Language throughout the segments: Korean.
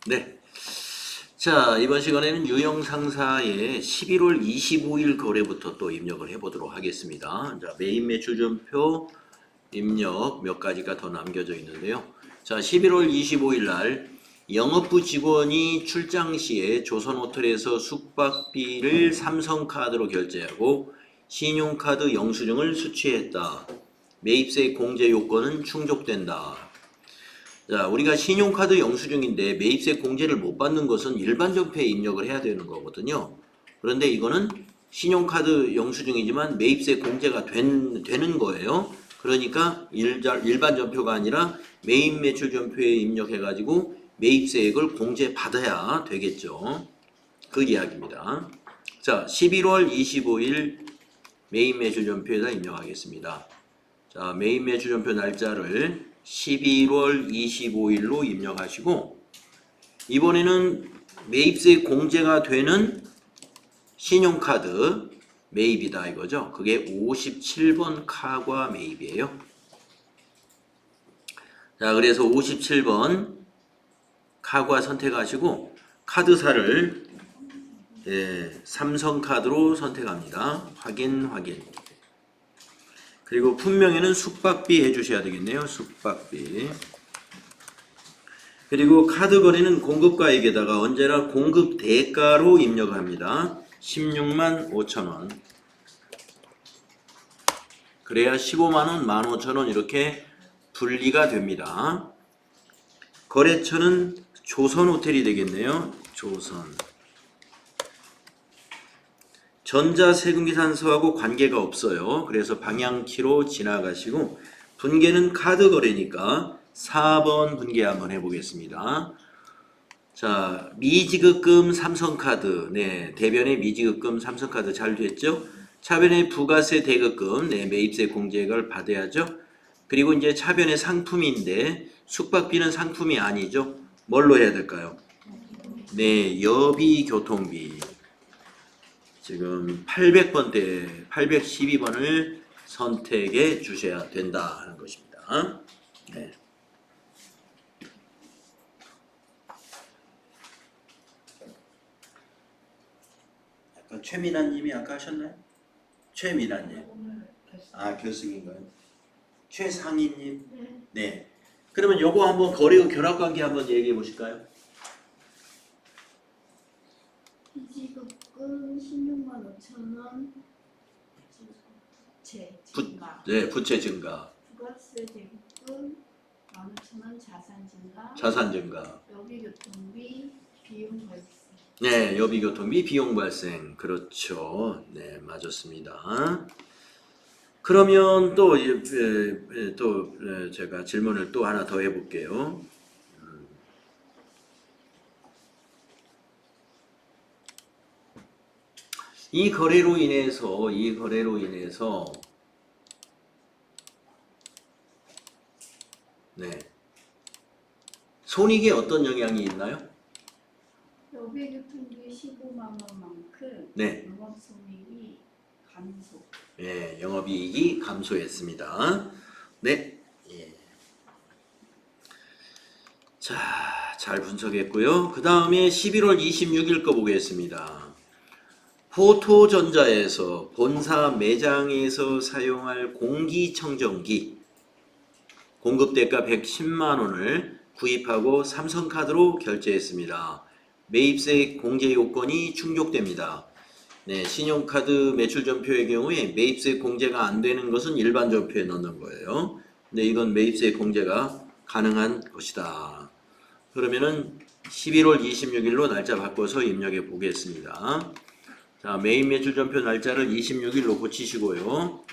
네. 자, 이번 시간에는 유형상사의 11월 25일 거래부터 또 입력을 해보도록 하겠습니다. 자, 메인 매출전표 입력 몇 가지가 더 남겨져 있는데요. 자, 11월 25일 날 영업부 직원이 출장 시에 조선호텔에서 숙박비를 삼성카드로 결제하고 신용카드 영수증을 수취했다. 매입세 공제 요건은 충족된다. 자, 우리가 신용카드 영수증인데 매입세 공제를 못 받는 것은 일반 전표에 입력을 해야 되는 거거든요. 그런데 이거는 신용카드 영수증이지만 매입세 공제가 되는 거예요. 그러니까 일반 전표가 아니라 메인 매출 전표에 입력해가지고 매입세액을 공제받아야 되겠죠. 그 이야기입니다. 자, 11월 25일 메인 매출 전표에다 입력하겠습니다. 자, 메인 매출 전표 날짜를 11월 25일로 입력하시고, 이번에는 매입세 공제가 되는 신용카드 매입이다 이거죠. 그게 57번 카과 매입이에요. 자, 그래서 57번 카과 선택하시고 카드사를 삼성카드로 선택합니다. 확인. 그리고 품명에는 숙박비 해주셔야 되겠네요. 숙박비. 그리고 카드 거래는 공급가액에다가 언제나 공급 대가로 입력합니다. 16만 5천원. 그래야 15만원, 15,000원 이렇게 분리가 됩니다. 거래처는 조선호텔이 되겠네요. 조선. 전자세금계산서하고 관계가 없어요. 그래서 방향키로 지나가시고 분계는 카드 거래니까 4번 분계 한번 해보겠습니다. 자, 미지급금 삼성카드. 네, 대변의 미지급금 삼성카드 잘 됐죠? 차변의 부가세 대급금. 네, 매입세 공제를 받아야죠. 그리고 이제 차변의 상품인데 숙박비는 상품이 아니죠. 뭘로 해야 될까요? 네, 여비 교통비. 지금 800번대 812번을 선택해 주셔야 된다 하는 것입니다. 네. 약간 최민아님이 아까 하셨나요? 최민아님. 아, 교수님인가요? 최상희님. 네. 그러면 요거 한번 거래후 결합관계 한번 얘기해 보실까요? 미지급금 16만 5천원 부채 증가. 네, 부채 증가. 부가세 대급금 15,000원 자산 증가. 자산 증가. 여비교통비 비용 발생. 네, 여비교통비 비용 발생. 그렇죠. 네, 맞았습니다. 그러면 또 제가 질문을 또 하나 더 해볼게요. 이 거래로 인해서 네, 손익에 어떤 영향이 있나요? 여비교통비 15만 원만큼 네. 영업손익이 감소. 네, 영업이익이 감소했습니다. 네. 예. 자, 잘 분석했고요. 그 다음에 11월 26일 거 보겠습니다. 포토전자에서 본사 매장에서 사용할 공기청정기 공급대가 110만원을 구입하고 삼성카드로 결제했습니다. 매입세 공제 요건이 충족됩니다. 네, 신용카드 매출전표의 경우에 매입세 공제가 안 되는 것은 일반 전표에 넣는 거예요. 근데 이건 매입세 공제가 가능한 것이다. 그러면은 11월 26일로 날짜 바꿔서 입력해 보겠습니다. 자, 메인 매출전표 날짜를 26일로 고치시고요.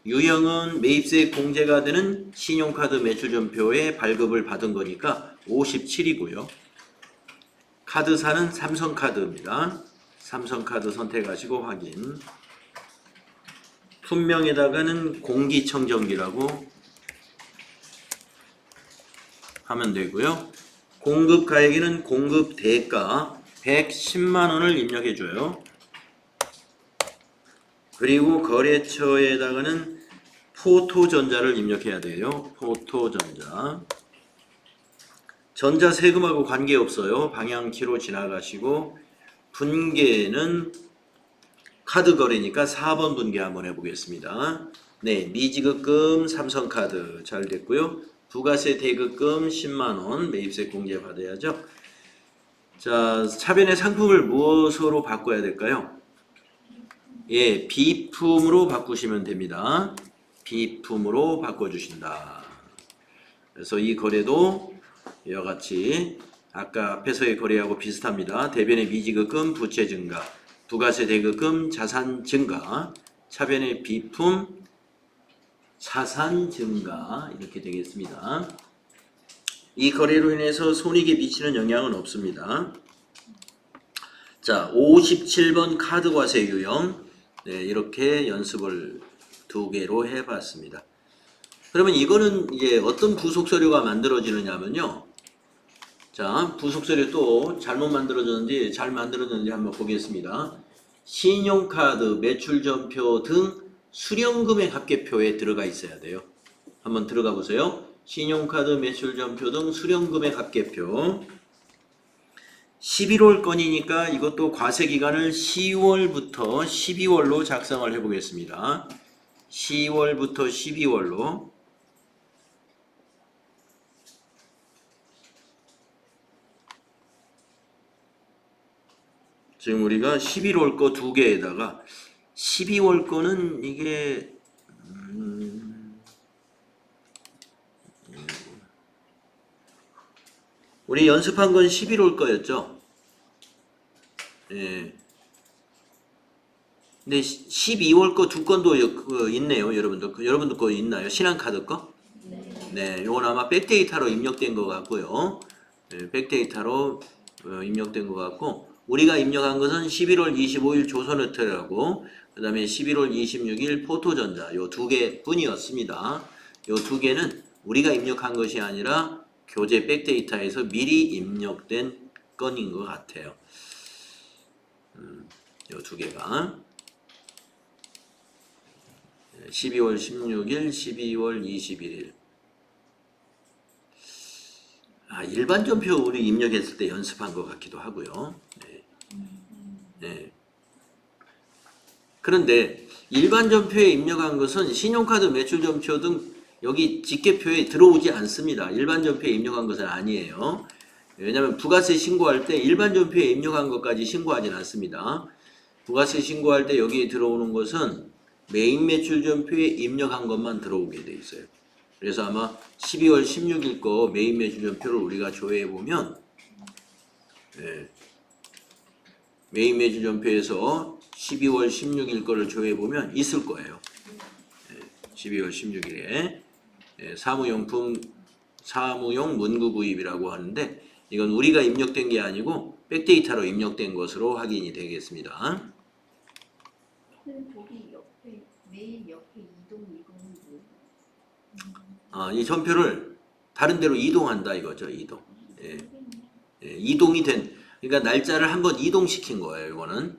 유형은 매입세 공제가 되는 신용카드 매출전표에 발급을 받은 거니까 57이고요. 카드사는 삼성카드입니다. 삼성카드 선택하시고 확인. 품명에다가는 공기청정기라고 하면 되고요. 공급가액에는 공급 대가 110만원을 입력해줘요. 그리고 거래처에다가는 포토전자를 입력해야 돼요. 포토전자. 전자세금하고 관계없어요. 방향키로 지나가시고 분계는 카드 거래니까 4번 분계 한번 해보겠습니다. 네, 미지급금 삼성카드 잘 됐고요. 부가세 대급금 10만원 매입세 공제 받아야죠. 자, 차변의 상품을 무엇으로 바꿔야 될까요? 예, 비품으로 바꾸시면 됩니다. 비품으로 바꿔주신다. 그래서 이 거래도 이와 같이 아까 앞에서의 거래하고 비슷합니다. 대변의 미지급금 부채 증가, 부가세 대급금 자산 증가, 차변의 비품 자산 증가 이렇게 되겠습니다. 이 거래로 인해서 손익에 미치는 영향은 없습니다. 자, 57번 카드과세 유형. 네, 이렇게 연습을 2개로 해봤습니다. 그러면 이거는 이제 어떤 부속서류가 만들어지느냐면요. 자, 부속서류 또 잘못 만들어졌는지 잘 만들어졌는지 한번 보겠습니다. 신용카드 매출전표 등 수령금액 합계표에 들어가 있어야 돼요. 한번 들어가 보세요. 신용카드 매출전표 등 수령금액 합계표. 11월 건이니까 이것도 과세기간을 10월부터 12월로 작성을 해보겠습니다. 10월부터 12월로. 지금 우리가 11월 거 2개에다가 12월 거는 이게 우리 연습한 건 11월 거였죠. 예. 근데 12월 거 2건도 있네요, 여러분들. 여러분들 거 있나요? 신한카드 거? 네, 이건 아마 백데이터로 입력된 것 같고요. 네, 백데이터로 입력된 것 같고, 우리가 입력한 것은 11월 25일 조선호텔하고, 그 다음에 11월 26일 포토전자, 요 2개 뿐이었습니다. 요 2개는 우리가 입력한 것이 아니라 교재 백데이터에서 미리 입력된 건인 것 같아요. 요 2개가. 12월 16일, 12월 21일. 아, 일반 전표 우리 입력했을 때 연습한 것 같기도 하고요. 네. 네. 그런데 일반 전표에 입력한 것은 신용카드 매출 전표 등 여기 직계표에 들어오지 않습니다. 일반 전표에 입력한 것은 아니에요. 왜냐하면 부가세 신고할 때 일반 전표에 입력한 것까지 신고하진 않습니다. 부가세 신고할 때 여기에 들어오는 것은 메인 매출 전표에 입력한 것만 들어오게 돼 있어요. 그래서 아마 12월 16일 거 메인 매출 전표를 우리가 조회해 보면 메인 매출 전표에서 12월 16일 거를 조회해 보면 있을 거예요. 12월 16일에 사무용 문구 구입이라고 하는데 이건 우리가 입력된 게 아니고 백데이터로 입력된 것으로 확인이 되겠습니다. 거기 옆에 메인 옆에 이동 이거는 뭐예요? 아, 이 전표를 다른 데로 이동한다 이거죠. 이동. 이동이 된, 그러니까 날짜를 한번 이동시킨 거예요. 이거는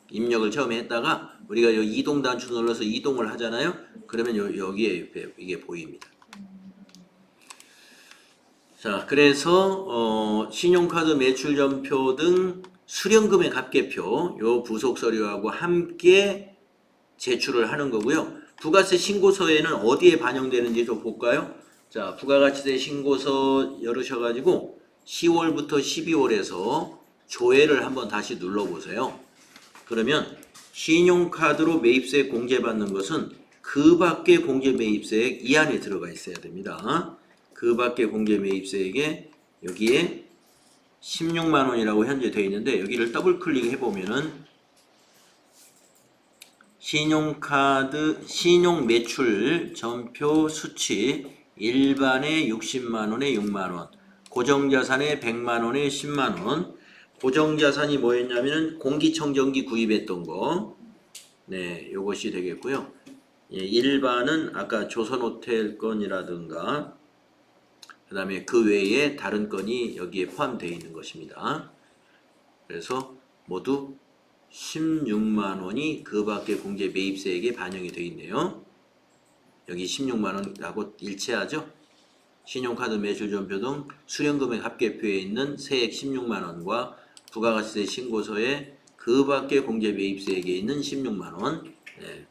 입력을 처음에 했다가 우리가 여기 이동 단추 눌러서 이동을 하잖아요. 그러면 여기에 이게 보입니다. 자, 그래서 신용카드 매출전표 등 수령금액 합계표 요 부속 서류하고 함께 제출을 하는 거고요. 부가세 신고서에는 어디에 반영되는지 좀 볼까요? 자, 부가가치세 신고서 열으셔가지고 10월부터 12월에서 조회를 한번 다시 눌러보세요. 그러면 신용카드로 매입세 공제받는 것은 그 밖의 공제 매입세액 이 안에 들어가 있어야 됩니다. 그 밖의 공제 매입세액에 여기에 16만 원이라고 현재 되어 있는데 여기를 더블 클릭해 보면은 신용 매출 전표 수치 일반에 60만 원에 6만 원, 고정자산에 100만 원에 10만 원. 고정자산이 뭐였냐면은 공기청정기 구입했던 거. 네, 요것이 되겠고요. 예, 일반은 아까 조선호텔 건이라든가 그 다음에 그 외에 다른 건이 여기에 포함되어 있는 것입니다. 그래서 모두 16만 원이 그 밖의 공제 매입세액에 반영이 되어 있네요. 여기 16만 원하고 일치하죠? 신용카드 매출전표 등 수령금액 합계표에 있는 세액 16만 원과 부가가치세 신고서에 그 밖에 공제 매입세액에 있는 16만 원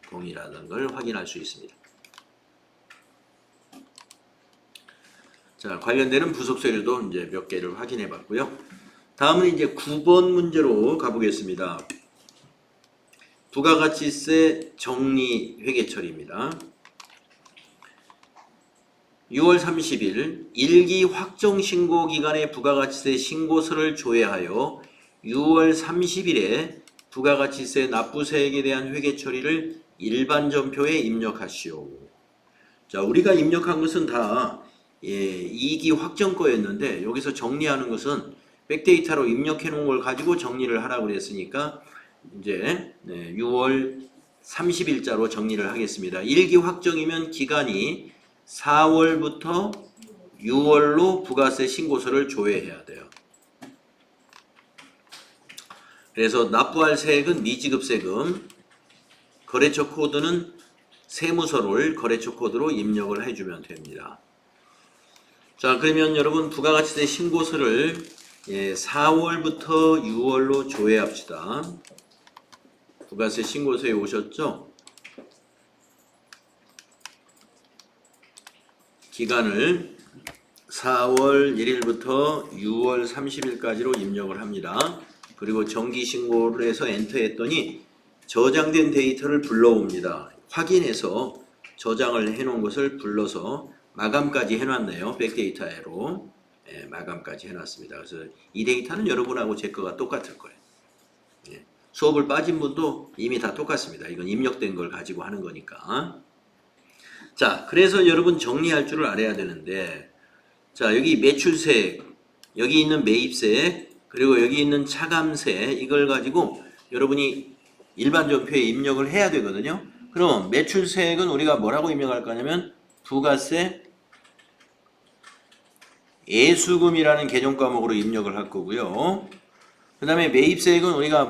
동일하다는 걸 확인할 수 있습니다. 자, 관련되는 부속세류도 이제 몇 개를 확인해 봤고요. 다음은 이제 9번 문제로 가보겠습니다. 부가가치세 정리 회계처리입니다. 6월 30일 일기 확정신고 기간의 부가가치세 신고서를 조회하여 6월 30일에 부가가치세 납부세액에 대한 회계처리를 일반전표에 입력하시오. 자, 우리가 입력한 것은 다 2기 확정 거였는데 여기서 정리하는 것은 백데이터로 입력해 놓은 걸 가지고 정리를 하라고 그랬으니까 이제 6월 30일자로 정리를 하겠습니다. 1기 확정이면 기간이 4월부터 6월로 부가세 신고서를 조회해야 돼요. 그래서 납부할 세액은 미지급 세금, 거래처 코드는 세무서를 거래처 코드로 입력을 해주면 됩니다. 자, 그러면 여러분 부가가치세 신고서를 4월부터 6월로 조회합시다. 부가세 신고서에 오셨죠? 기간을 4월 1일부터 6월 30일까지로 입력을 합니다. 그리고 정기신고를 해서 엔터했더니 저장된 데이터를 불러옵니다. 확인해서 저장을 해놓은 것을 불러서 마감까지 해놨네요. 백데이터로 마감까지 해놨습니다. 그래서 이 데이터는 여러분하고 제 거가 똑같을 거예요. 수업을 빠진 분도 이미 다 똑같습니다. 이건 입력된 걸 가지고 하는 거니까. 자, 그래서 여러분 정리할 줄을 알아야 되는데, 자, 여기 매출세액, 여기 있는 매입세액, 그리고 여기 있는 차감세, 이걸 가지고 여러분이 일반 전표에 입력을 해야 되거든요. 그럼 매출세액은 우리가 뭐라고 입력할 거냐면 부가세 예수금이라는 계정 과목으로 입력을 할 거고요. 그 다음에 매입세액은 우리가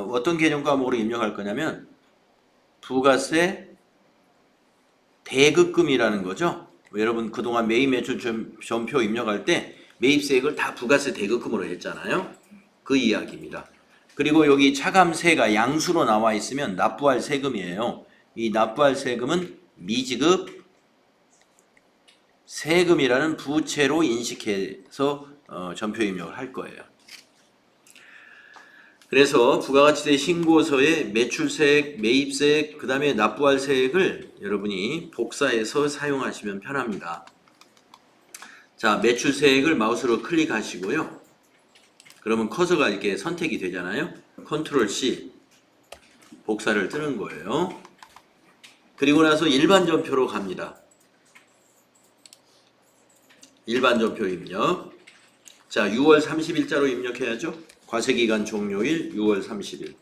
어떤 계정 과목으로 입력할 거냐면 부가세 대급금이라는 거죠. 여러분 그동안 매입 매출 전표 입력할 때 매입세액을 다 부가세 대급금으로 했잖아요. 그 이야기입니다. 그리고 여기 차감세가 양수로 나와 있으면 납부할 세금이에요. 이 납부할 세금은 미지급 세금이라는 부채로 인식해서 전표 입력을 할 거예요. 그래서 부가가치세 신고서에 매출세액, 매입세액, 그 다음에 납부할 세액을 여러분이 복사해서 사용하시면 편합니다. 자, 매출세액을 마우스로 클릭하시고요. 그러면 커서가 이렇게 선택이 되잖아요. 컨트롤 C 복사를 뜨는 거예요. 그리고 나서 일반 전표로 갑니다. 일반 전표 입력. 자, 6월 30일자로 입력해야죠. 과세기간 종료일 6월 30일.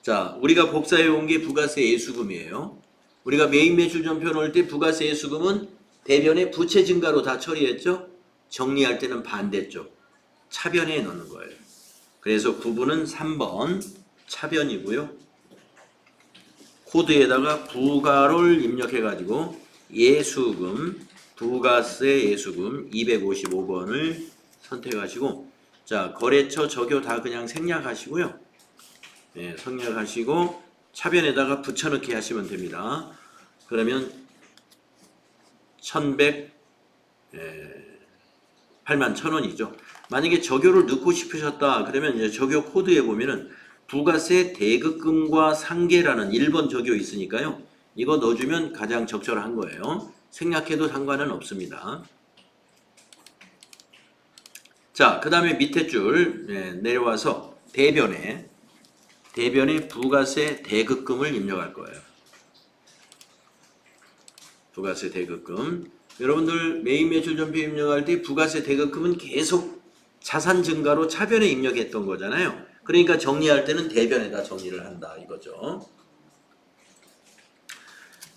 자, 우리가 복사해 온 게 부가세 예수금이에요. 우리가 매입 매출 전표 넣을 때 부가세 예수금은 대변에 부채 증가로 다 처리했죠. 정리할 때는 반대쪽 차변에 넣는 거예요. 그래서 구분은 3번 차변이고요. 코드에다가 부가를 입력해 가지고 예수금, 부가세 예수금 255번을 선택하시고, 자, 거래처 적요 다 그냥 생략하시고요. 생략하시고 차변에다가 붙여넣기 하시면 됩니다. 그러면 81,000원이죠. 만약에 적요를 넣고 싶으셨다 그러면 이제 적요 코드에 보면은 부가세 대급금과 상계라는 1번 적요 있으니까요. 이거 넣어주면 가장 적절한 거예요. 생략해도 상관은 없습니다. 자, 그 다음에 밑에 줄 내려와서 대변에 부가세 대급금을 입력할 거예요. 부가세 대급금. 여러분들 매입 매출 전표 입력할 때 부가세 대급금은 계속 자산 증가로 차변에 입력했던 거잖아요. 그러니까 정리할 때는 대변에다 정리를 한다 이거죠.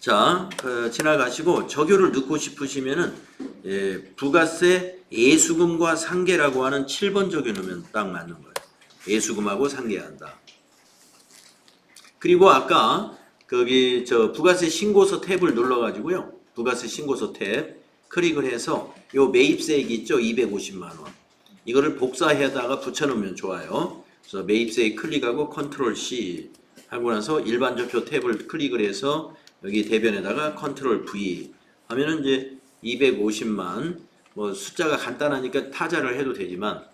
자, 지나가시고 적요를 넣고 싶으시면은 부가세 예수금과 상계라고 하는 7번 적요 넣으면 딱 맞는 거예요. 예수금하고 상계한다. 그리고 아까 거기 부가세 신고서 탭을 눌러가지고요. 부가세 신고서 탭 클릭을 해서 요 매입세액 있죠? 250만 원. 이거를 복사해다가 붙여놓으면 좋아요. 그래서 매입세액 클릭하고 컨트롤 C 하고 나서 일반 전표 탭을 클릭을 해서 여기 대변에다가 컨트롤 V 하면은 이제 250만 뭐 숫자가 간단하니까 타자를 해도 되지만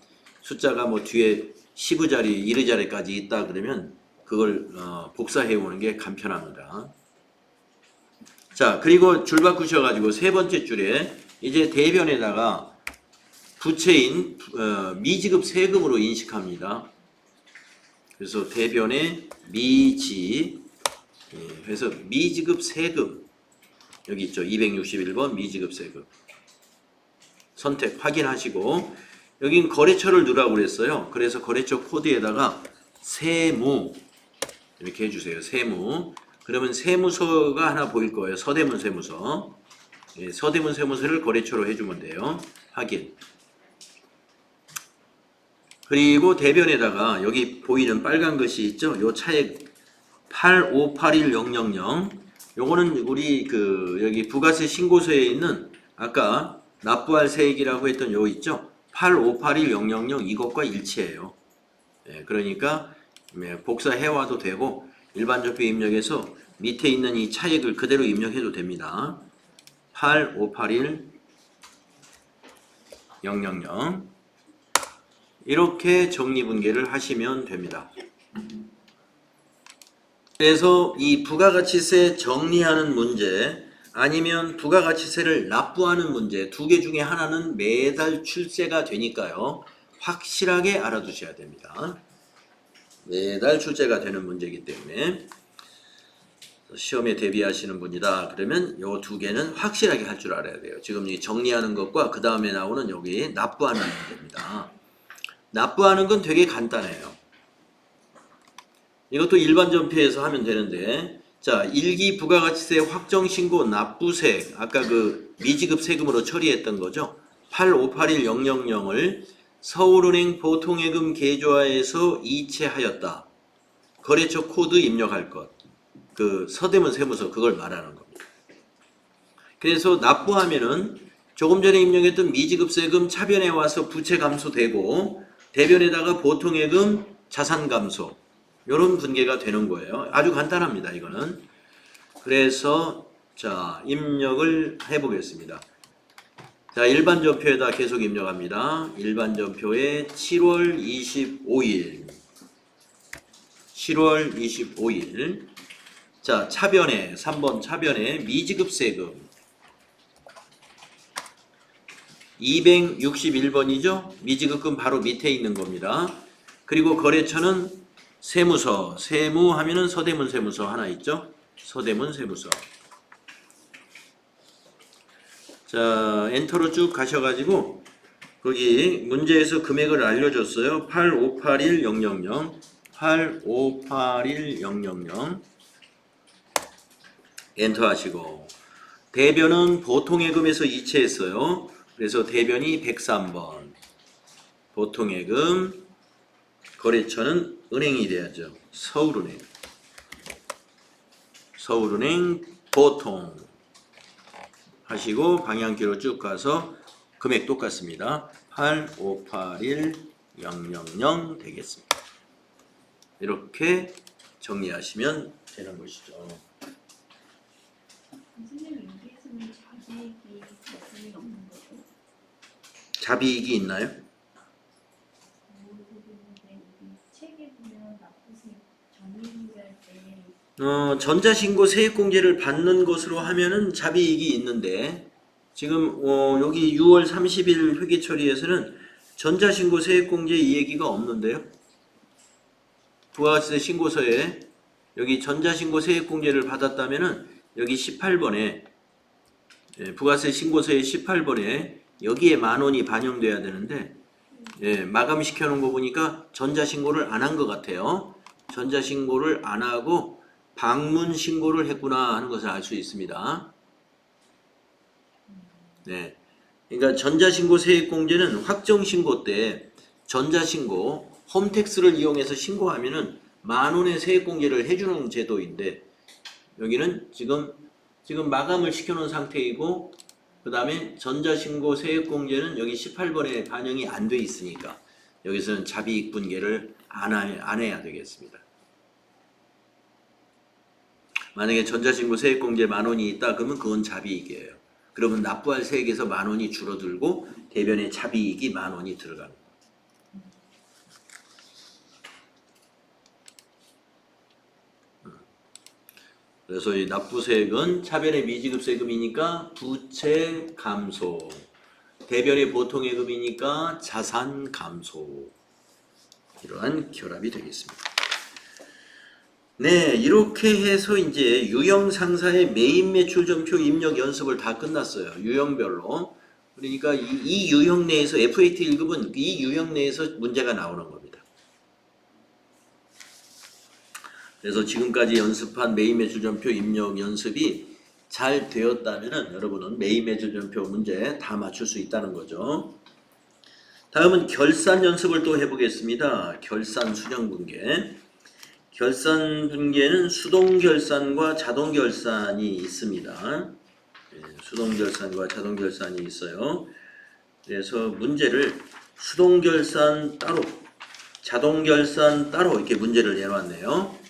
숫자가 뭐 뒤에 10자리, 1자리까지 있다 그러면 그걸 복사해 오는 게 간편합니다. 자, 그리고 줄 바꾸셔가지고 세 번째 줄에 이제 대변에다가 부채인 미지급 세금으로 인식합니다. 그래서 대변에 미지 그래서 미지급 세금 여기 있죠. 261번 미지급 세금 선택 확인하시고 여긴 거래처를 넣으라고 그랬어요. 그래서 거래처 코드에다가 세무 이렇게 해주세요. 세무. 그러면 세무서가 하나 보일 거예요. 서대문 세무서. 예, 서대문 세무서를 거래처로 해주면 돼요. 확인. 그리고 대변에다가 여기 보이는 빨간 것이 있죠. 요 차액 8581000 요거는 우리 여기 부가세 신고서에 있는 아까 납부할 세액이라고 했던 요 있죠. 8581000 이것과 일치해요. 예, 그러니까 복사해와도 되고 일반 적표 입력해서 밑에 있는 이 차액을 그대로 입력해도 됩니다. 8581000 이렇게 정리분계를 하시면 됩니다. 그래서 이 부가가치세 정리하는 문제 아니면 부가가치세를 납부하는 문제 두 개 중에 하나는 매달 출제가 되니까요. 확실하게 알아두셔야 됩니다. 매달 출제가 되는 문제이기 때문에 시험에 대비하시는 분이다 그러면 요 두 개는 확실하게 할 줄 알아야 돼요. 지금 이 정리하는 것과 그 다음에 나오는 여기 납부하는 문제입니다. 납부하는 건 되게 간단해요. 이것도 일반 전표에서 하면 되는데 자 1기 부가가치세 확정신고 납부세액 아까 미지급 세금으로 처리했던 거죠. 8581000을 서울은행 보통예금 계좌에서 이체하였다. 거래처 코드 입력할 것. 서대문 세무서 그걸 말하는 겁니다. 그래서 납부하면은 조금 전에 입력했던 미지급 세금 차변에 와서 부채 감소되고 대변에다가 보통예금 자산 감소 이런 분계가 되는 거예요. 아주 간단합니다. 이거는. 그래서 자 입력을 해보겠습니다. 자 일반 전표에다 계속 입력합니다. 일반 전표에 7월 25일 자 차변에 3번 차변에 미지급 세금 261번이죠. 미지급금 바로 밑에 있는 겁니다. 그리고 거래처는 세무서, 세무 하면은 서대문 세무서 하나 있죠. 서대문 세무서. 자, 엔터로 쭉 가셔가지고 거기 문제에서 금액을 알려줬어요. 8581000 8581000 엔터 하시고 대변은 보통예금에서 이체했어요. 그래서 대변이 103번 보통예금 거래처는 은행이 돼야죠. 서울은행 보통 하시고 방향키로 쭉 가서 금액 똑같습니다. 8581000 되겠습니다. 이렇게 정리하시면 되는 것이죠. 선생님 여기에서는 자기이익이 거의 없는 거죠? 자비익이 있나요? 모르겠는데 여기 책에 보면 납부세 정리할 때 전자신고 세액공제를 받는 것으로 하면은 자비익이 있는데 지금 여기 6월 30일 회계처리에서는 전자신고 세액공제 이 얘기가 없는데요. 부가가치세 신고서에 여기 전자신고 세액공제를 받았다면은 여기 18번에 부가세 신고서의 18번에 여기에 10,000원이 반영돼야 되는데 마감시켜 놓은 거 보니까 전자신고를 안 한 것 같아요. 전자신고를 안 하고 방문신고를 했구나 하는 것을 알 수 있습니다. 네. 그러니까 전자신고 세액공제는 확정신고 때 전자신고 홈택스를 이용해서 신고하면은 10,000원의 세액공제를 해주는 제도인데 여기는 지금 지금 마감을 시켜놓은 상태이고 그 다음에 전자신고 세액공제는 여기 18번에 반영이 안 돼 있으니까 여기서는 자비익 분계를 안 해야 되겠습니다. 만약에 전자신고 세액공제 10,000원이 있다 그러면 그건 자비익이에요. 그러면 납부할 세액에서 10,000원이 줄어들고 대변에 자비익이 10,000원이 들어가는 거예요. 그래서 이 납부세액은 차변의 미지급세금이니까 부채 감소, 대변의 보통예금이니까 자산 감소, 이러한 결합이 되겠습니다. 네, 이렇게 해서 이제 유형 상사의 메인 매출 전표 입력 연습을 다 끝났어요. 유형별로. 그러니까 이 유형 내에서 FAT 1급은 이 유형 내에서 문제가 나오는 겁니다. 그래서 지금까지 연습한 메인 매출 전표 입력 연습이 잘 되었다면 여러분은 메인 매출 전표 문제 다 맞출 수 있다는 거죠. 다음은 결산 연습을 또 해보겠습니다. 결산 수정 분계. 결산 분계는 수동 결산과 자동 결산이 있습니다. 수동 결산과 자동 결산이 있어요. 그래서 문제를 수동 결산 따로, 자동 결산 따로 이렇게 문제를 내놨네요.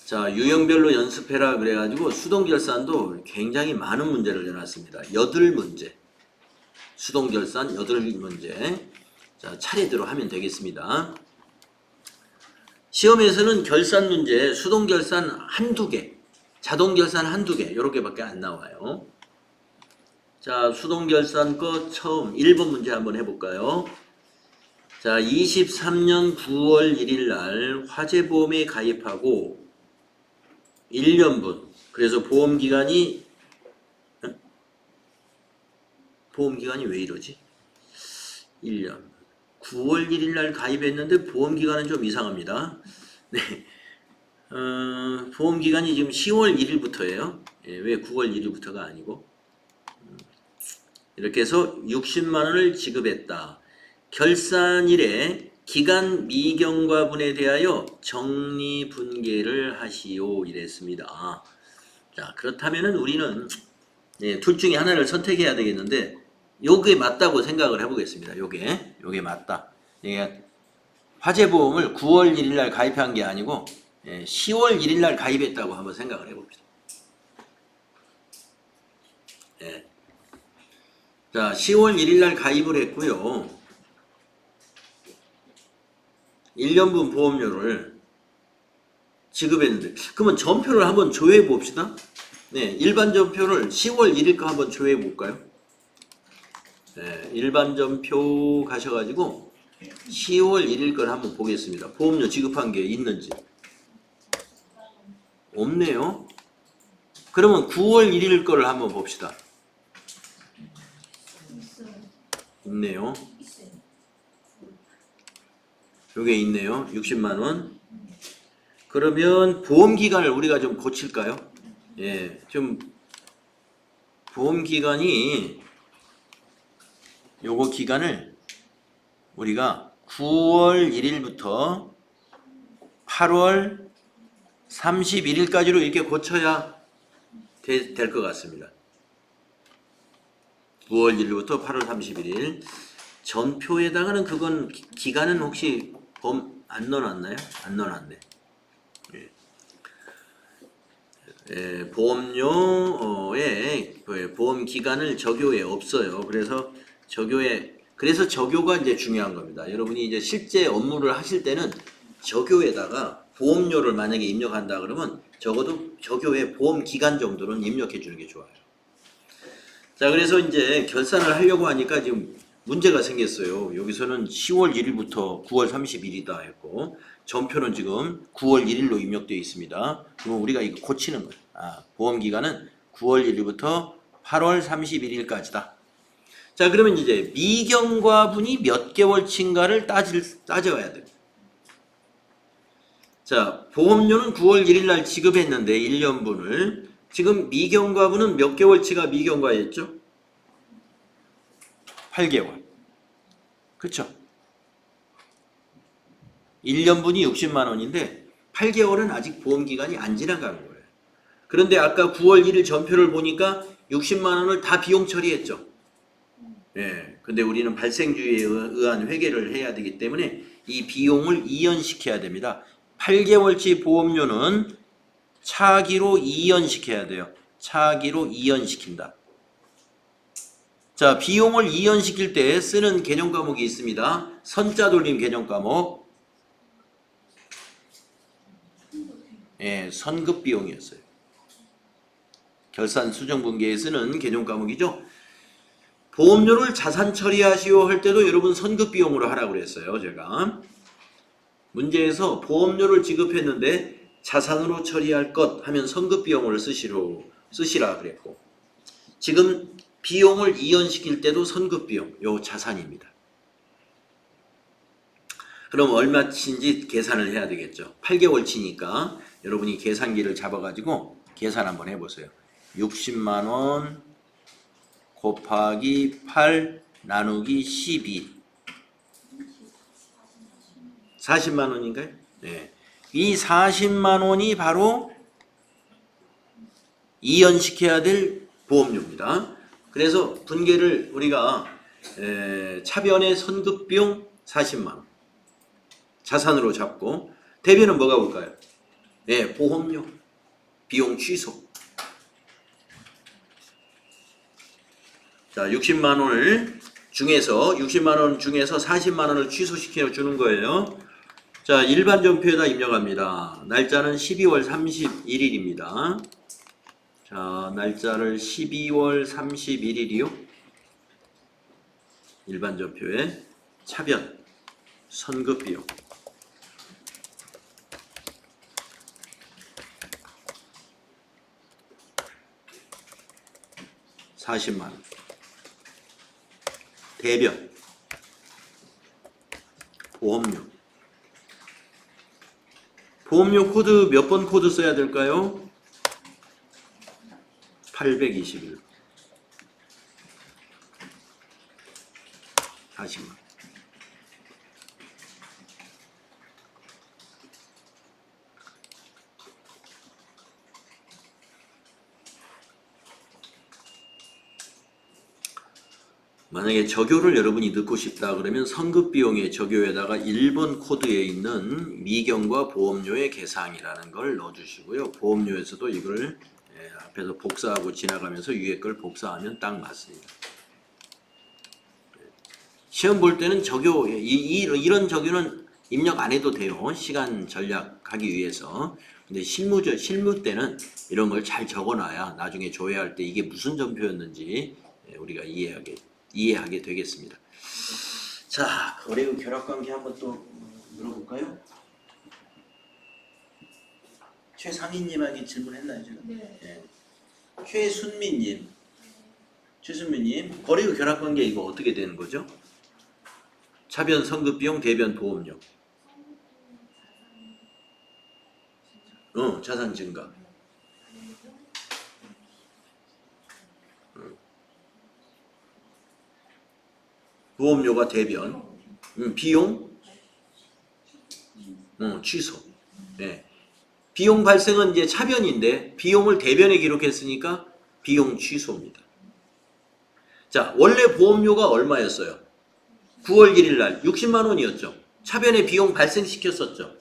자, 유형별로 연습해라 그래가지고 수동결산도 굉장히 많은 문제를 내놨습니다. 8문제. 수동결산 8문제. 자, 차례대로 하면 되겠습니다. 시험에서는 결산 문제, 수동결산 한두 개, 자동결산 한두 개, 이렇게 밖에 안 나와요. 자, 수동결산 거 처음 1번 문제 한번 해볼까요? 자, 23년 9월 1일 날 화재보험에 가입하고 1년분. 그래서 보험기간이 왜 이러지? 1년. 9월 1일 날 가입했는데 보험기간은 좀 이상합니다. 네. 보험기간이 지금 10월 1일부터예요. 예, 왜 9월 1일부터가 아니고. 이렇게 해서 60만 원을 지급했다. 결산일에 기간 미경과분에 대하여 정리분계를 하시오 이랬습니다. 자, 그렇다면은 우리는 둘 중에 하나를 선택해야 되겠는데 요게 맞다고 생각을 해보겠습니다. 요게 맞다. 화재보험을 9월 1일 날 가입한 게 아니고 10월 1일 날 가입했다고 한번 생각을 해봅시다. 자, 10월 1일 날 가입을 했고요. 1년분 보험료를 지급했는데 그러면 전표를 한번 조회해 봅시다. 네, 일반 전표를 10월 1일 거 한번 조회해 볼까요? 네, 일반 전표 가셔가지고 10월 1일 걸 한번 보겠습니다. 보험료 지급한 게 있는지. 없네요. 그러면 9월 1일 거를 한번 봅시다. 있네요. 요게 있네요. 60만 원. 그러면 보험 기간을 우리가 좀 고칠까요? 예, 좀 보험 기간이 요거 기간을 우리가 9월 1일부터 8월 31일까지로 이렇게 고쳐야 될 것 같습니다. 9월 1일부터 8월 31일. 전표에다가는 그건 기간은 혹시 안 넣어놨나요? 안 넣어놨네. 보험료에 보험 기간을 적요에 없어요. 그래서 적요가 이제 중요한 겁니다. 여러분이 이제 실제 업무를 하실 때는 적요에다가 보험료를 만약에 입력한다 그러면 적어도 적요에 보험 기간 정도는 입력해 주는 게 좋아요. 자, 그래서 이제 결산을 하려고 하니까 지금 문제가 생겼어요. 여기서는 10월 1일부터 9월 30일이다 했고 전표는 지금 9월 1일로 입력되어 있습니다. 그러면 우리가 이거 고치는 거예요. 보험기간은 9월 1일부터 8월 31일까지다. 자, 그러면 이제 미경과분이 몇 개월치인가를 따져야 돼요. 자, 보험료는 9월 1일 날 지급했는데 1년분을 지금 미경과분은 몇 개월치가 미경과였죠? 8개월. 그렇죠? 1년분이 60만 원인데 8개월은 아직 보험기간이 안 지나간 거예요. 그런데 아까 9월 1일 전표를 보니까 60만 원을 다 비용 처리했죠. 예. 근데 우리는 발생주의에 의한 회계를 해야 되기 때문에 이 비용을 이연시켜야 됩니다. 8개월치 보험료는 차기로 이연시켜야 돼요. 차기로 이연시킨다. 자, 비용을 이연시킬 때 쓰는 개념 과목이 있습니다. 선자 돌림 개념 과목. 예, 선급 비용이었어요. 결산 수정 분기에 쓰는 개념 과목이죠. 보험료를 자산 처리하시오 할 때도 여러분 선급 비용으로 하라고 그랬어요, 제가. 문제에서 보험료를 지급했는데 자산으로 처리할 것 하면 선급 비용을 쓰시라 그랬고, 지금 비용을 이연시킬 때도 선급 비용, 요 자산입니다. 그럼 얼마치인지 계산을 해야 되겠죠. 8개월치니까 여러분이 계산기를 잡아가지고 계산 한번 해보세요. 60만 원 곱하기 8 나누기 12 40만 원인가요? 네. 이 40만 원이 바로 이연시켜야 될 보험료입니다. 그래서 분계를 우리가 차변의 선급비용 40만 원 자산으로 잡고, 대변은 뭐가 올까요? 네, 보험료 비용 취소. 자, 60만 원을 중에서 60만 원 중에서 40만 원을 취소시켜 주는 거예요. 자, 일반 전표에다 입력합니다. 날짜는 12월 31일입니다. 자, 날짜를 12월 31일이요. 일반 전표에 차변 선급 비용 40만 원. 대변 보험료 코드 몇 번 코드 써야 될까요? 821 40만. 만약에 적요를 여러분이 넣고 싶다 그러면 선급비용의 적요에다가 1번 코드에 있는 미경과 보험료의 계상이라는 걸 넣어주시고요. 보험료에서도 이걸 앞에서 복사하고 지나가면서 위에 걸 복사하면 딱 맞습니다. 시험 볼 때는 적요, 이런 적요는 입력 안 해도 돼요. 시간 절약하기 위해서. 근데 실무 때는 이런 걸 잘 적어놔야 나중에 조회할 때 이게 무슨 전표였는지 우리가 이해하게 되겠습니다. 자, 거래의 결합관계 한번 또 물어볼까요? 최상희님에게 질문했나요, 지금? 네. 네. 최순미님, 거래의 결합관계 이거 어떻게 되는 거죠? 차변 선급비용, 대변 보험료. 자산 증가. 보험료가 대변, 비용, 취소. 네. 비용 발생은 이제 차변인데 비용을 대변에 기록했으니까 비용 취소입니다. 자, 원래 보험료가 얼마였어요? 9월 1일 날 60만 원이었죠. 차변에 비용 발생시켰었죠.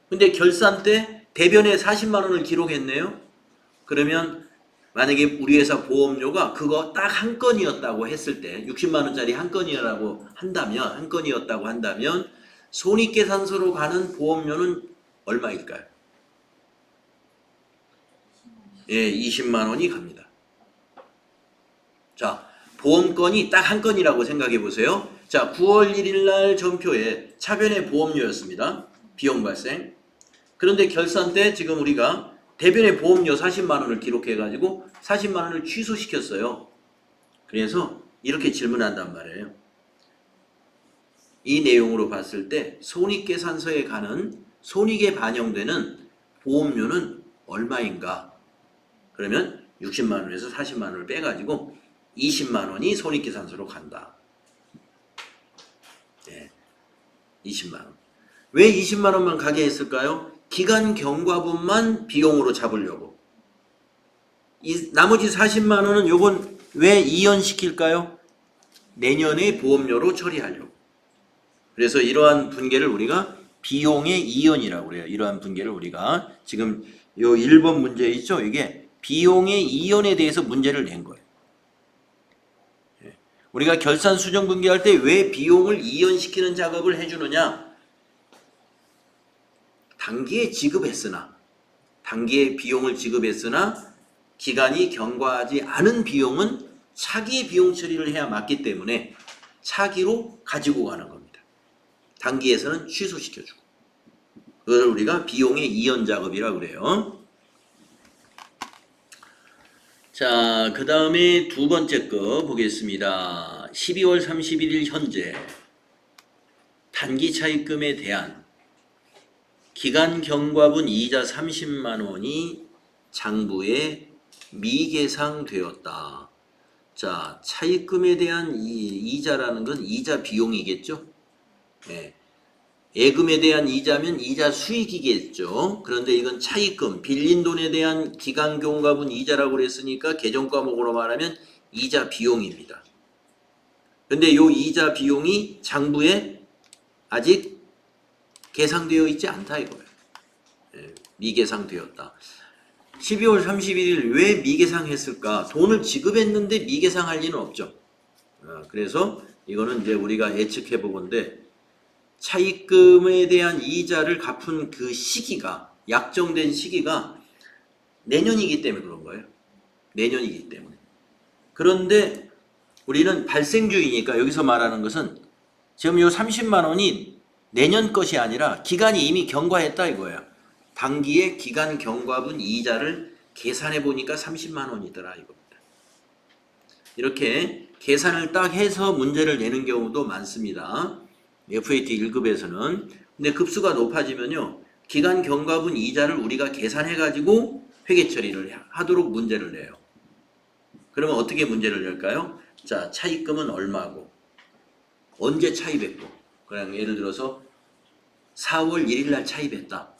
근데 결산 때 대변에 40만 원을 기록했네요. 그러면 만약에 우리 회사 보험료가 그거 딱 한 건이었다고 했을 때 60만 원짜리 한 건이었다고 한다면 손익계산서로 가는 보험료는 얼마일까요? 예, 20만 원이 갑니다. 자, 보험건이 딱 한 건이라고 생각해 보세요. 자, 9월 1일 날 전표에 차변의 보험료였습니다. 비용 발생. 그런데 결산 때 지금 우리가 대변의 보험료 40만 원을 기록해가지고 40만 원을 취소시켰어요. 그래서 이렇게 질문한단 말이에요. 이 내용으로 봤을 때 손익계산서에 가는 손익에 반영되는 보험료는 얼마인가? 그러면 60만 원에서 40만 원을 빼가지고 20만 원이 손익계산서로 간다. 네, 20만 원. 왜 20만 원만 가게 했을까요? 기간 경과분만 비용으로 잡으려고. 이 나머지 40만 원은 요건 왜 이연시킬까요? 내년에 보험료로 처리하려고. 그래서 이러한 분계를 우리가 비용의 이연이라고 그래요. 이러한 분계를 우리가 지금 요 1번 문제 있죠? 이게 비용의 이연에 대해서 문제를 낸 거예요. 우리가 결산 수정 분계할 때 왜 비용을 이연시키는 작업을 해주느냐? 단기에 지급했으나, 단기에 비용을 지급했으나 기간이 경과하지 않은 비용은 차기의 비용 처리를 해야 맞기 때문에 차기로 가지고 가는 겁니다. 단기에서는 취소시켜주고. 그걸 우리가 비용의 이연 작업이라고 그래요. 자, 그 다음에 두 번째 거 보겠습니다. 12월 31일 현재 단기 차입금에 대한 기간 경과분 이자 30만 원이 장부에 미계상되었다. 자, 차입금에 대한 이자라는 건 이자 비용이겠죠? 네. 예금에 대한 이자면 이자 수익이겠죠. 그런데 이건 차입금, 빌린 돈에 대한 기간 경과분 이자라고 그랬으니까 계정 과목으로 말하면 이자 비용입니다. 그런데 이 이자 비용이 장부에 아직 계상되어 있지 않다 이거예요. 미계상되었다. 12월 31일 왜 미계상했을까? 돈을 지급했는데 미계상할 리는 없죠. 그래서 이거는 이제 우리가 예측해 보건데 차입금에 대한 이자를 갚은 그 시기가 약정된 시기가 내년이기 때문에 그런 거예요. 내년이기 때문에. 그런데 우리는 발생주의니까 여기서 말하는 것은 지금 요 30만 원이 내년 것이 아니라 기간이 이미 경과했다 이거예요. 단기에 기간 경과분 이자를 계산해 보니까 30만 원이더라 이겁니다. 이렇게 계산을 딱 해서 문제를 내는 경우도 많습니다. FAT 1급에서는. 근데 급수가 높아지면요. 기간 경과분 이자를 우리가 계산해 가지고 회계 처리를 하도록 문제를 내요. 그러면 어떻게 문제를 낼까요? 자, 차입금은 얼마고 언제 차입했고 그냥 예를 들어서 4월 1일 날 차입했다.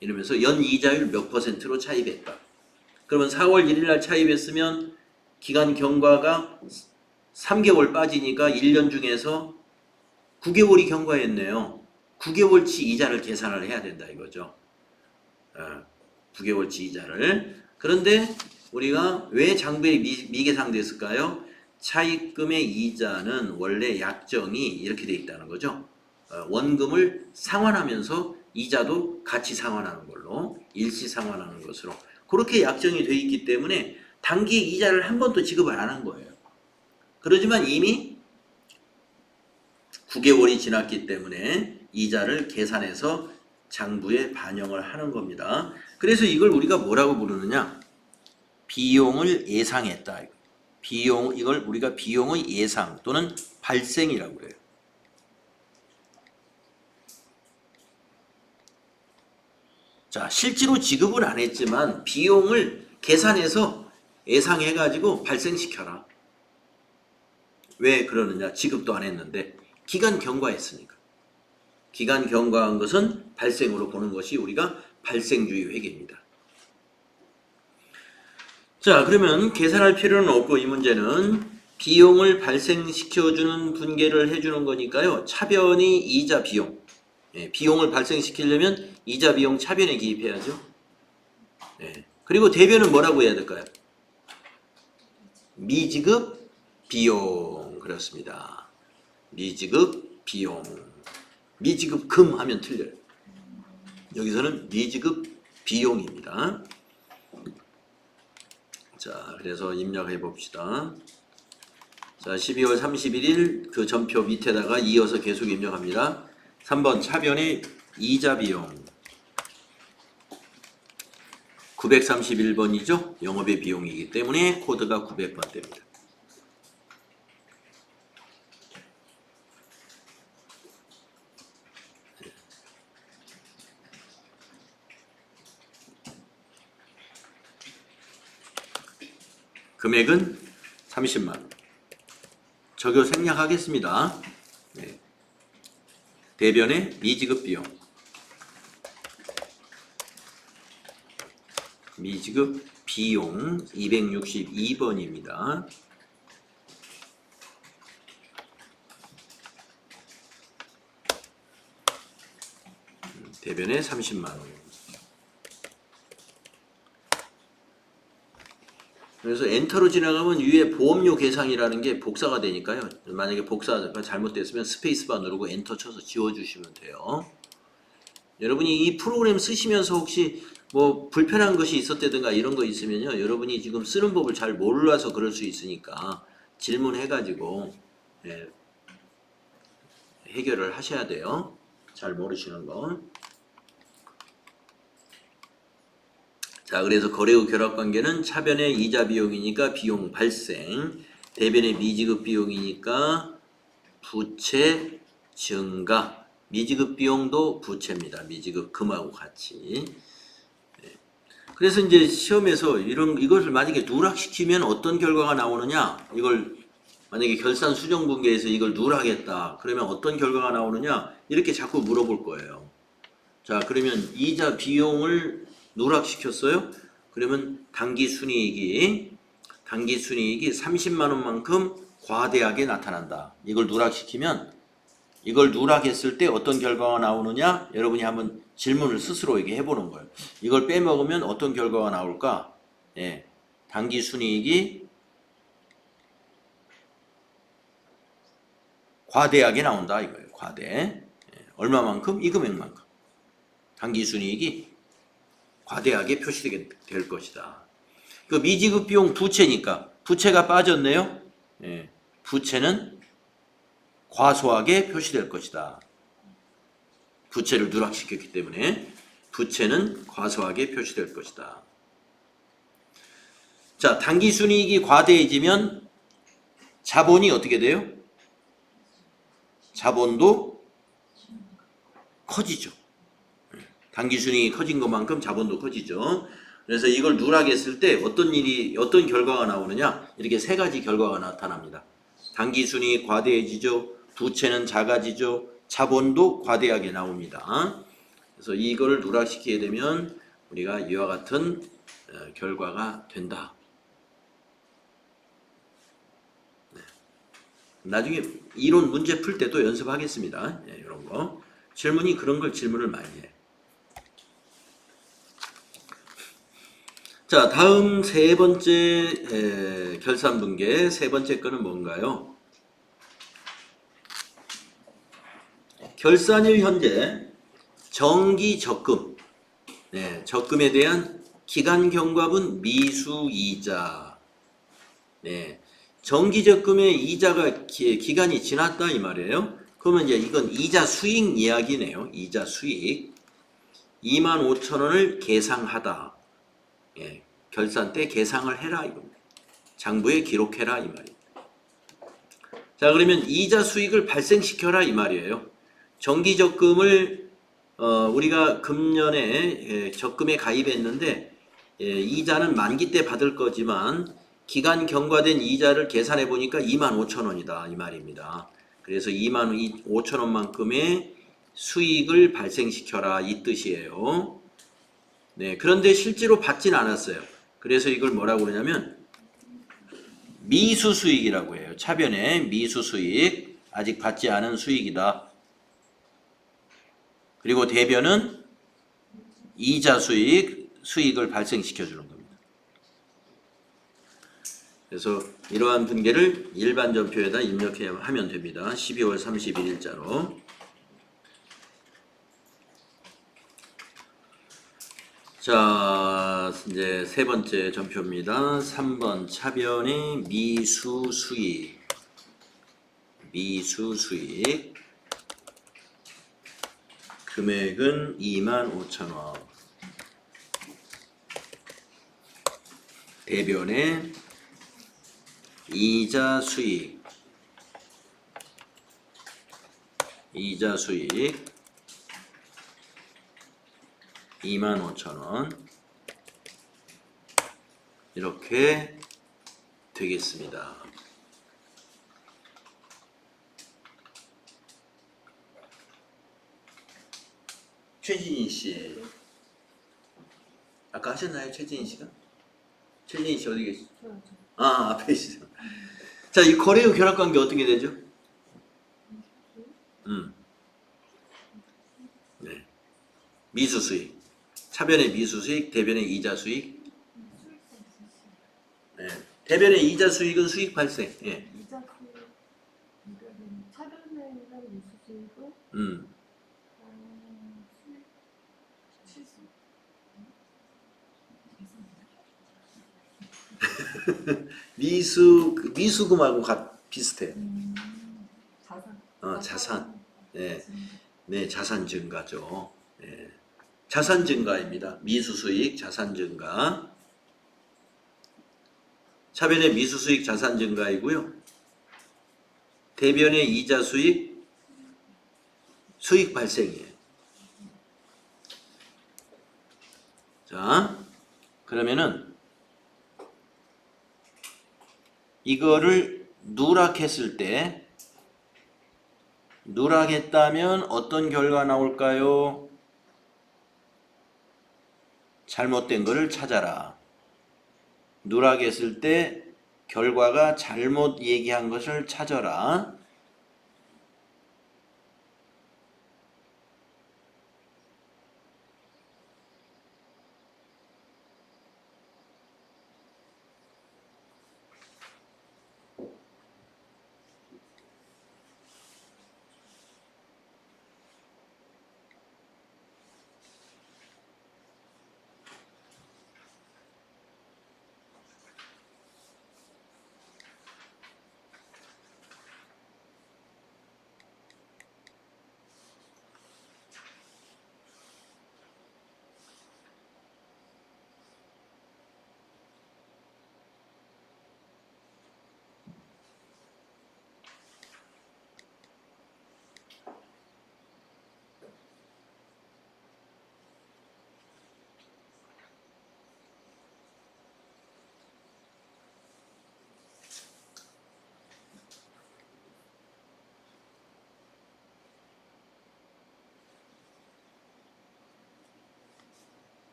이러면서 연 이자율 몇 %로 차입했다. 그러면 4월 1일 날 차입했으면 기간 경과가 3개월 빠지니까 1년 중에서 9개월이 경과했네요. 9개월치 이자를 계산을 해야 된다 이거죠. 9개월치 이자를. 그런데 우리가 왜 장부에 미계상됐을까요? 차입금의 이자는 원래 약정이 이렇게 돼 있다는 거죠. 원금을 상환하면서 이자도 같이 상환하는 걸로 일시 상환하는 것으로 그렇게 약정이 돼 있기 때문에 단기 이자를 한 번도 지급을 안 한 거예요. 그러지만 이미 9개월이 지났기 때문에 이자를 계산해서 장부에 반영을 하는 겁니다. 그래서 이걸 우리가 뭐라고 부르느냐? 비용을 예상했다. 이걸 우리가 비용의 예상 또는 발생이라고 그래요. 자, 실제로 지급은 안 했지만 비용을 계산해서 예상해가지고 발생시켜라. 왜 그러느냐? 지급도 안 했는데 기간 경과했으니까. 기간 경과한 것은 발생으로 보는 것이 우리가 발생주의 회계입니다. 자, 그러면 계산할 필요는 없고 이 문제는 비용을 발생시켜주는 분계를 해주는 거니까요. 차변이 이자 비용. 비용을 발생시키려면 이자 비용 차변에 기입해야죠. 그리고 대변은 뭐라고 해야 될까요? 미지급 비용. 그렇습니다. 미지급 비용. 미지급 금 하면 틀려요. 여기서는 미지급 비용입니다. 자, 그래서 입력해 봅시다. 자, 12월 31일 그 전표 밑에다가 이어서 계속 입력합니다. 3번 차변의 이자 비용 931번이죠. 영업의 비용이기 때문에 코드가 900번대입니다. 금액은 30만 원. 적용 생략하겠습니다. 대변의 미지급 비용 미지급 비용 262번입니다. 대변에 30만 원. 그래서 엔터로 지나가면 위에 보험료 계상이라는 게 복사가 되니까요. 만약에 복사가 잘못됐으면 스페이스바 누르고 엔터 쳐서 지워주시면 돼요. 여러분이 이 프로그램 쓰시면서 혹시 뭐 불편한 것이 있었다든가 이런 거 있으면요. 여러분이 지금 쓰는 법을 잘 몰라서 그럴 수 있으니까 질문해가지고 해결을 하셔야 돼요. 잘 모르시는 거. 자, 그래서 거래 후 결합 관계는 차변의 이자 비용이니까 비용 발생, 대변의 미지급 비용이니까 부채 증가, 미지급 비용도 부채입니다. 미지급 금하고 같이. 그래서 이제 시험에서 이것을 만약에 누락시키면 어떤 결과가 나오느냐, 이걸 만약에 결산 수정 분계에서 이걸 누락했다, 그러면 어떤 결과가 나오느냐, 이렇게 자꾸 물어볼 거예요. 자, 그러면 이자 비용을 누락시켰어요? 그러면 당기순이익이 30만 원만큼 과대하게 나타난다. 이걸 누락시키면 이걸 누락했을 때 어떤 결과가 나오느냐? 여러분이 한번 질문을 스스로에게 해보는 거예요. 이걸 빼먹으면 어떤 결과가 나올까? 당기순이익이 과대하게 나온다 이거예요. 과대. 얼마만큼? 이 금액만큼. 당기순이익이 과대하게 표시되게 될 것이다. 그 미지급 비용 부채니까 부채가 빠졌네요. 부채는 과소하게 표시될 것이다. 부채를 누락시켰기 때문에 부채는 과소하게 표시될 것이다. 자, 당기순이익이 과대해지면 자본이 어떻게 돼요? 자본도 커지죠. 당기순이익이 커진 것만큼 자본도 커지죠. 그래서 이걸 누락했을 때 어떤 결과가 나오느냐? 이렇게 세 가지 결과가 나타납니다. 당기순이익이 과대해지죠. 부채는 작아지죠. 자본도 과대하게 나옵니다. 그래서 이거를 누락시키게 되면 우리가 이와 같은 결과가 된다. 나중에 이론 문제 풀 때도 연습하겠습니다. 이런 거. 질문이 그런 걸 질문을 많이 해. 자, 다음 세 번째 결산분계 세 번째 거는 뭔가요? 결산일 현재 정기적금, 적금에 대한 기간경과분 미수이자. 정기적금의 이자가 기간이 지났다 이 말이에요. 그러면 이제 이건 이자 수익 이야기네요. 이자 수익 25,000원을 계상하다. 결산 때 계상을 해라 이겁니다. 장부에 기록해라 이 말이에요. 자, 그러면 이자 수익을 발생시켜라 이 말이에요. 정기적금을 우리가 금년에 적금에 가입했는데 이자는 만기 때 받을 거지만 기간 경과된 이자를 계산해 보니까 25,000원이다 이 말입니다. 그래서 25,000원만큼의 수익을 발생시켜라 이 뜻이에요. 그런데 실제로 받진 않았어요. 그래서 이걸 뭐라고 그러냐면 미수수익이라고 해요. 차변에 미수수익, 아직 받지 않은 수익이다. 그리고 대변은 이자 수익을 발생시켜 주는 겁니다. 그래서 이러한 분계를 일반 전표에다 입력하면 됩니다. 12월 31일자로. 자, 이제 세 번째 전표입니다. 3번 차변의 미수수익. 금액은 25,000원. 대변의 이자 수익 25,000원 이렇게 되겠습니다. 최진희 씨, 아까 하셨나요, 최진희 씨가? 최진희 씨 어디 계시죠? 저 아, 앞에 있어요. 자, 이 거래 후 결합 관계 어떻게 되죠? 네. 미수 수익. 차변의 미수 수익, 대변의 이자 수익. 네. 대변의 이자 수익은 수익 발생. 예. 이자 수익, 그러니까 차변에랑 미수 수익은 수익 실수. 미수금하고 비슷해요. 자산. 자산. 네. 네, 자산 증가죠. 네. 자산 증가입니다. 미수 수익, 자산 증가. 차변의 미수 수익, 자산 증가이고요. 대변의 이자 수익, 수익 발생이에요. 자, 그러면은 이거를 누락했을 때, 누락했다면 어떤 결과 나올까요? 잘못된 거를 찾아라. 누락했을 때 결과가 잘못 얘기한 것을 찾아라.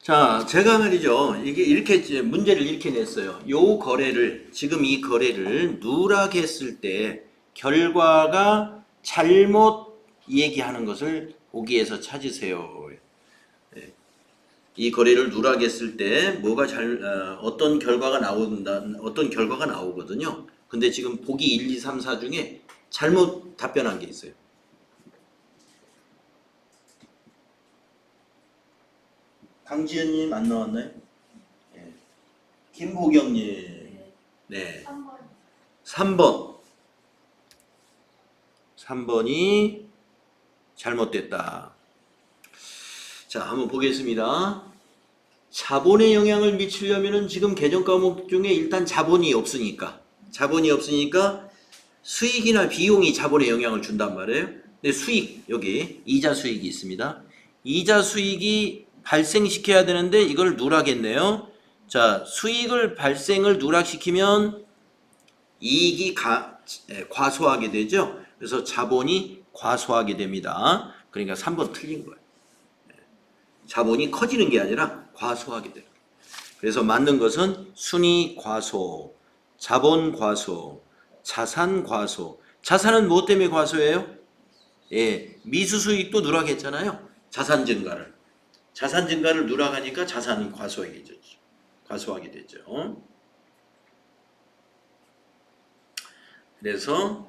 자, 제가 말이죠. 이게 이렇게 이제 문제를 이렇게 냈어요. 요 거래를, 지금 이 거래를 누락했을 때 결과가 잘못 얘기하는 것을 보기에서 찾으세요. 네. 이 거래를 누락했을 때 뭐가 어떤 결과가 나온다, 어떤 결과가 나오거든요. 근데 지금 보기 1, 2, 3, 4 중에 잘못 답변한 게 있어요. 강지현님 안 나왔나요? 네. 김보경님. 네. 3번. 3번. 3번이 잘못됐다. 자, 한번 보겠습니다. 자본에 영향을 미치려면은 지금 개정 과목 중에 일단 자본이 없으니까. 자본이 없으니까 수익이나 비용이 자본에 영향을 준단 말이에요. 근데 수익, 여기 이자 수익이 있습니다. 이자 수익이 발생시켜야 되는데 이걸 누락했네요. 자, 수익을 발생을 누락시키면 이익이 과소하게 되죠. 그래서 자본이 과소하게 됩니다. 그러니까 3번 틀린 거예요. 자본이 커지는 게 아니라 과소하게 돼요. 그래서 맞는 것은 순위 과소, 자본 과소, 자산 과소. 자산은 무엇 때문에 과소해요? 예, 미수 수익도 누락했잖아요. 자산 증가를. 자산 증가를 누락하니까 자산이 과소하게 되죠. 과소하게 되죠. 그래서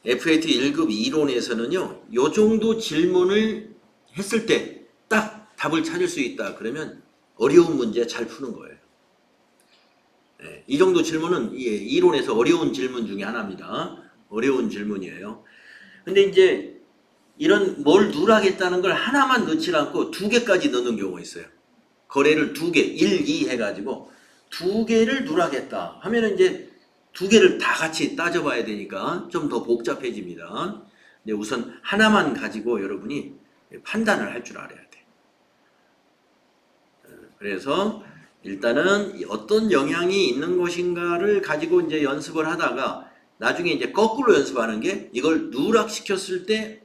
FAT 1급 이론에서는요, 요 정도 질문을 했을 때 딱 답을 찾을 수 있다. 그러면 어려운 문제 잘 푸는 거예요. 네, 이 정도 질문은 이론에서 어려운 질문 중에 하나입니다. 어려운 질문이에요. 근데 이제 이런 뭘 누락했다는 걸 하나만 넣지 않고 2개까지 넣는 경우가 있어요. 거래를 2개, 1, 2 해가지고 2개를 누락했다 하면은 이제 2개를 다 같이 따져봐야 되니까 좀 더 복잡해집니다. 근데 우선 하나만 가지고 여러분이 판단을 할 줄 알아야 돼. 그래서 일단은 어떤 영향이 있는 것인가를 가지고 이제 연습을 하다가 나중에 이제 거꾸로 연습하는 게 이걸 누락시켰을 때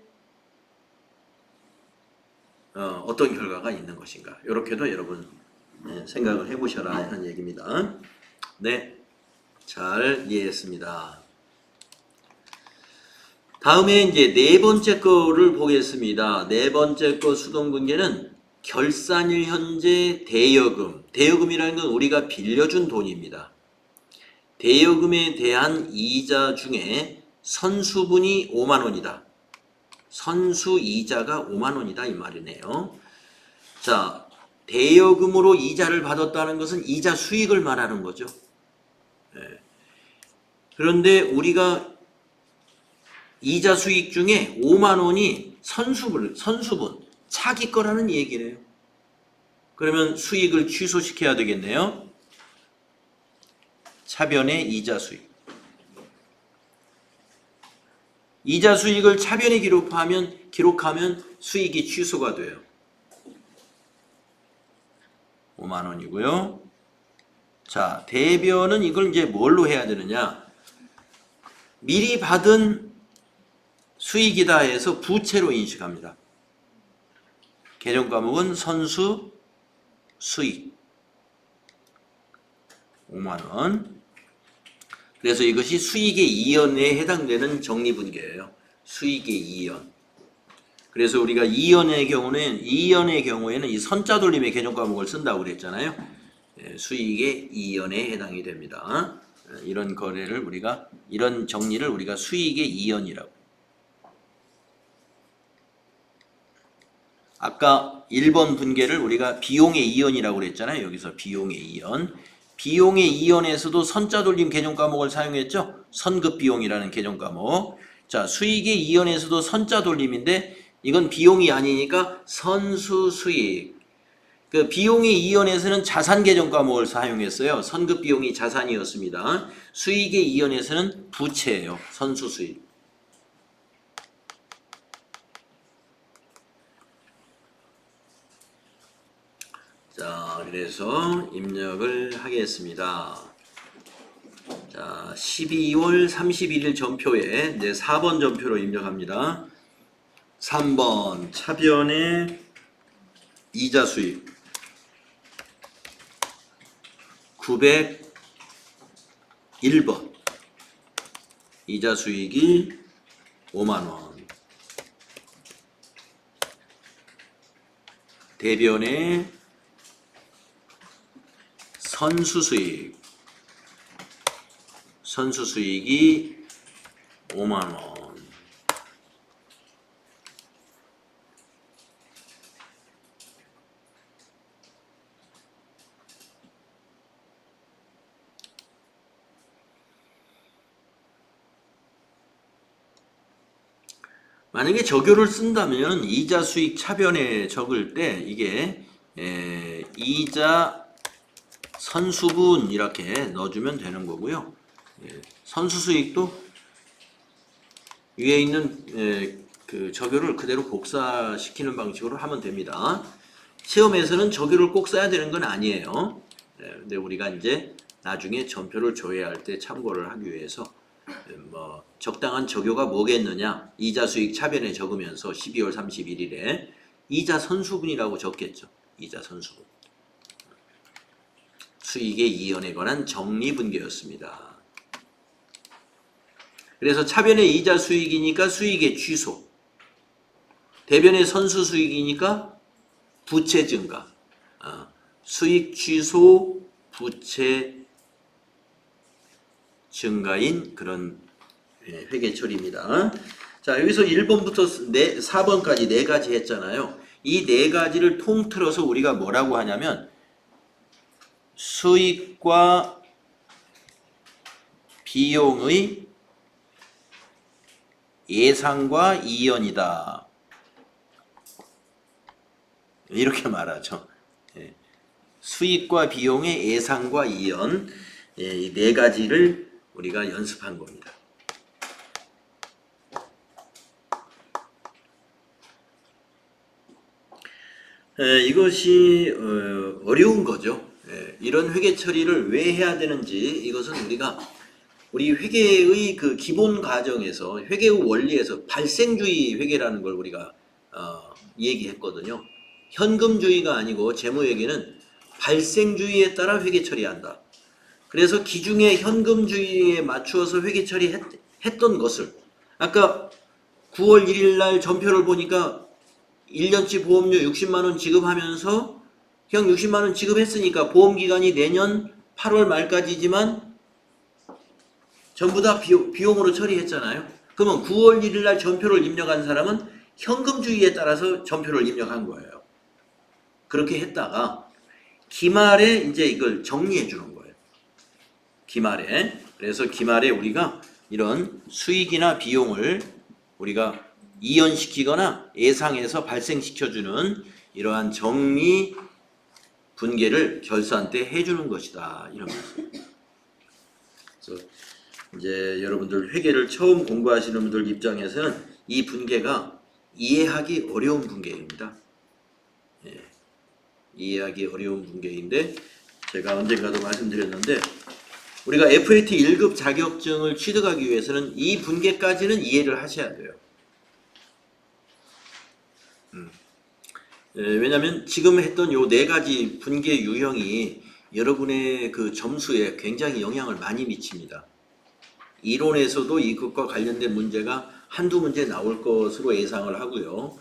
어떤 결과가 있는 것인가. 이렇게도 여러분 생각을 해보셔라 하는 얘기입니다. 네, 잘 이해했습니다. 다음에 이제 네 번째 거를 보겠습니다. 네 번째 거 수동분계는 결산일 현재 대여금. 대여금이라는 건 우리가 빌려준 돈입니다. 대여금에 대한 이자 중에 선수분이 5만 원이다. 선수 이자가 5만 원이다 이 말이네요. 자, 대여금으로 이자를 받았다는 것은 이자 수익을 말하는 거죠. 그런데 우리가 이자 수익 중에 5만 원이 선수분, 차기 거라는 얘기래요. 그러면 수익을 취소시켜야 되겠네요. 차변의 이자 수익. 이자 수익을 차변에 기록하면 수익이 취소가 돼요. 5만 원이고요. 자, 대변은 이걸 이제 뭘로 해야 되느냐? 미리 받은 수익이다 해서 부채로 인식합니다. 개정 과목은 선수 수익 5만 원. 그래서 이것이 수익의 이연에 해당되는 적립분계예요. 수익의 이연. 그래서 우리가 이연의 경우에는 이 선자 돌림의 개정 과목을 쓴다고 그랬잖아요. 수익의 이연에 해당이 됩니다. 이런 거래를 이런 정리를 우리가 수익의 이연이라고. 아까 1번 분계를 우리가 비용의 이연이라고 그랬잖아요. 여기서 비용의 이연. 비용의 이연에서도 선자 돌림 개정 과목을 사용했죠. 선급 비용이라는 개정 과목. 자, 수익의 이연에서도 선자 돌림인데 이건 비용이 아니니까 선수 수익. 그 비용의 이연에서는 자산 개정 과목을 사용했어요. 선급 비용이 자산이었습니다. 수익의 이연에서는 부채예요. 선수 수익. 자, 그래서 입력을 하겠습니다. 자, 12월 31일 전표에 이제 4번 전표로 입력합니다. 3번 차변의 이자 수익 901번 이자 수익이 5만 원. 대변의 선수 수익이 5만 원. 만약에 적요를 쓴다면 이자 수익 차변에 적을 때 이게 이자 선수분 이렇게 넣어주면 되는 거고요. 선수 수익도 위에 있는 그 적요를 그대로 복사시키는 방식으로 하면 됩니다. 시험에서는 적요를 꼭 써야 되는 건 아니에요. 근데 우리가 이제 나중에 전표를 조회할 때 참고를 하기 위해서 뭐 적당한 적요가 뭐겠느냐, 이자 수익 차변에 적으면서 12월 31일에 이자 선수분이라고 적겠죠. 이자 선수분. 수익의 이연에 관한 정리분계였습니다. 그래서 차변의 이자 수익이니까 수익의 취소, 대변의 선수 수익이니까 부채 증가, 수익 취소 부채 증가인 그런 회계 처리입니다. 자, 여기서 1번부터 4번까지 네 가지 했잖아요. 이 네 가지를 통틀어서 우리가 뭐라고 하냐면 수익과 비용의 예상과 이연이다. 이렇게 말하죠. 수익과 비용의 예상과 이연, 이 네 가지를 우리가 연습한 겁니다. 이것이 어려운 거죠. 이런 회계 처리를 왜 해야 되는지 이것은 우리가 우리 회계의 그 기본 과정에서 회계의 원리에서 발생주의 회계라는 걸 우리가 얘기했거든요. 현금주의가 아니고 재무회계는 발생주의에 따라 회계 처리한다. 그래서 기중에 현금주의에 맞추어서 회계 처리했던 것을 아까 9월 1일 날 전표를 보니까 1년치 보험료 60만 원 지급하면서 형 60만 원 지급했으니까 보험기간이 내년 8월 말까지지만 전부 다 비용으로 처리했잖아요. 그러면 9월 1일 날 전표를 입력한 사람은 현금주의에 따라서 전표를 입력한 거예요. 그렇게 했다가 기말에 이제 이걸 정리해 주는 거예요. 기말에. 그래서 기말에 우리가 이런 수익이나 비용을 우리가 이연시키거나 예상해서 발생시켜주는 이러한 정리 분계를 결산 때 해주는 것이다. 이런 말씀. 그래서 이제 여러분들 회계를 처음 공부하시는 분들 입장에서는 이 분계가 이해하기 어려운 분계입니다. 예, 이해하기 어려운 분계인데 제가 언젠가도 말씀드렸는데 우리가 FAT 1급 자격증을 취득하기 위해서는 이 분계까지는 이해를 하셔야 돼요. 왜냐하면 지금 했던 요 4가지 분계 유형이 여러분의 그 점수에 굉장히 영향을 많이 미칩니다. 이론에서도 이것과 관련된 문제가 한두 문제 나올 것으로 예상을 하고요.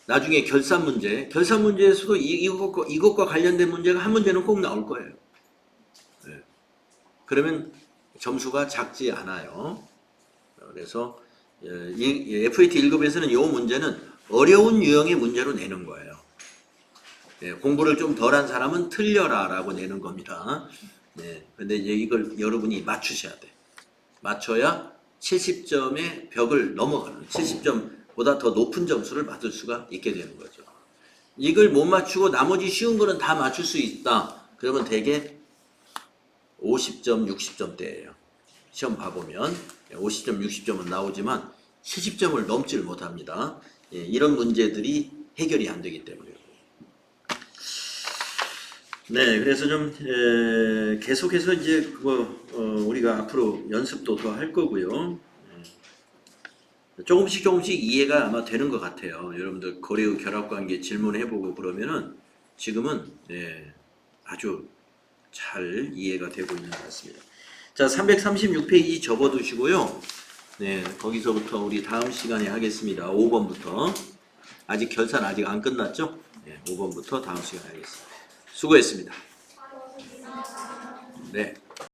나중에 결산 문제에서도 이것과 관련된 문제가 한 문제는 꼭 나올 거예요. 네. 그러면 점수가 작지 않아요. 그래서 FAT 1급에서는 이 문제는 어려운 유형의 문제로 내는 거예요. 네, 공부를 좀 덜한 사람은 틀려라 라고 내는 겁니다. 네, 근데 이제 이걸 여러분이 맞추셔야 돼. 맞춰야 70점의 벽을 넘어가는 70점보다 더 높은 점수를 받을 수가 있게 되는 거죠. 이걸 못 맞추고 나머지 쉬운 거는 다 맞출 수 있다. 그러면 대개 50점, 60점대예요. 시험 봐보면 50점, 60점은 나오지만 70점을 넘지를 못합니다. 예, 이런 문제들이 해결이 안 되기 때문에. 네, 그래서 좀 계속해서 이제 우리가 앞으로 연습도 더 할 거고요. 조금씩 이해가 아마 되는 것 같아요. 여러분들 거래의 결합관계 질문해보고 그러면은 지금은 아주 잘 이해가 되고 있는 것 같습니다. 자, 336페이지 접어두시고요. 네, 거기서부터 우리 다음 시간에 하겠습니다. 5번부터. 아직 결산 아직 안 끝났죠? 네, 5번부터 다음 시간에 하겠습니다. 수고했습니다. 네.